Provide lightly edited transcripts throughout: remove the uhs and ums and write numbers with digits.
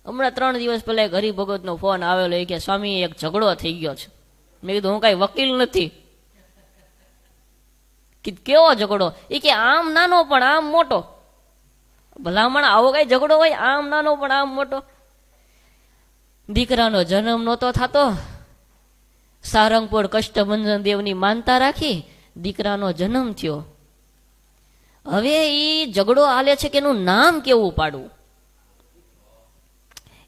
હમણાં 3 દિવસ પહેલા એક હરિભગતનો ફોન આવેલો કે સ્વામી એક ઝઘડો થઈ ગયો છે. મેં કીધું હું કઈ વકીલ નથી. કેવો ઝઘડો? એ કે આમ નાનો પણ આમ મોટો. ભલામણ આવો કઈ ઝઘડો હોય? આમ નાનો પણ આમ મોટો. દીકરાનો જન્મ નહોતો થતો, સારંગપુર કષ્ટભંજન દેવની માનતા રાખી દીકરાનો જન્મ થયો. હવે એ ઝઘડો હાલે છે કે એનું નામ કેવું પાડવું.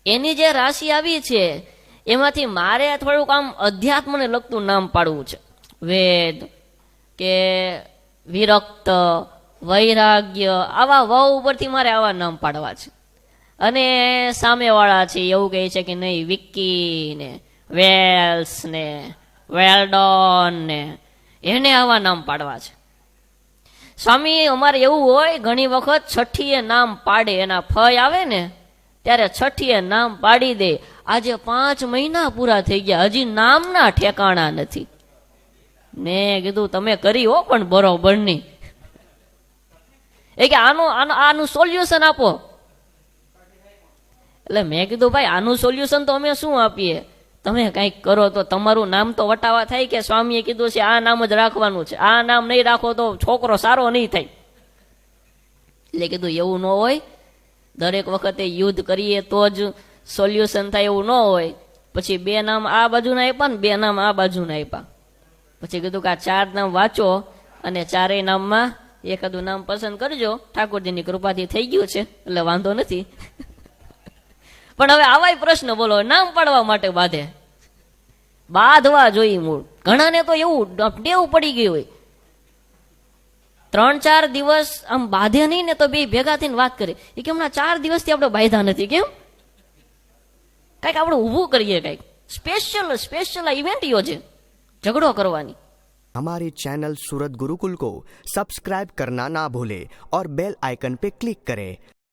એની જે રાશિ આવી છે એમાંથી મારે થોડુંક આમ અધ્યાત્મને લગતું નામ પાડવું છે. વેદ કે વિરક્ત, વૈરાગ્ય, આવા વ ઉપરથી મારે આવા નામ પાડવા છે. અને સામેવાળા છે એવું કહે છે કે નહીં, વિક્કી ને વેલ્સ ને વેલ્ડોન ને એને આવા નામ પાડવા છે. સ્વામી અમારે એવું હોય, ઘણી વખત છઠ્ઠીએ નામ પાડે, એના ફય આવે ને ત્યારે છઠ્ઠીએ નામ પાડી દે. આજે 5 મહિના પૂરા થઈ ગયા, હજી નામના ઠેકાણા નથી. મેં કીધું તમે કરી હો પણ બરોબર નહીં. એ કે આનું સોલ્યુશન આપો. એટલે મેં કીધું ભાઈ આનું સોલ્યુશન તો અમે શું આપીએ, તમે કંઈક કરો તો તમારું નામ તો વટાવા થાય. કે સ્વામીએ કીધું છે આ નામ જ રાખવાનું છે, આ નામ નહીં રાખો તો છોકરો સારો નહીં થાય. એટલે કીધું એવું ન હોય, દરેક વખતે યુદ્ધ કરીએ તો જ સોલ્યુશન થાય એવું ન હોય. પછી 2 નામ આ બાજુના આપ્યા ને 2 નામ આ બાજુના આપ્યા. પછી કીધું કે આ 4 નામ વાંચો અને 4 નામમાં એકાદું નામ પસંદ કરજો. ઠાકોરજીની કૃપાથી થઈ ગયું છે એટલે વાંધો નથી. પણ હવે આવાય પ્રશ્ન બોલો, નામ પાડવા માટે બાંધવા જોઈએ મૂળ. ઘણાને તો એવું ટેવ પડી ગઈ હોય, 3-4 દિવસ આમ બાંધે નહીં ને તો બે ભેગા થઈને વાત કરે એ કે હમણાં 4 દિવસથી આપણે બાંધ્યા નથી. કેમ? કઈક આપણે ઊભું કરીએ, કઈક स्पेशल इवेंट योजे झगड़ो करवानी। हमारे चैनल सूरत गुरुकुल को सब्सक्राइब करना ना भूले और बेल आइकन पे क्लिक करें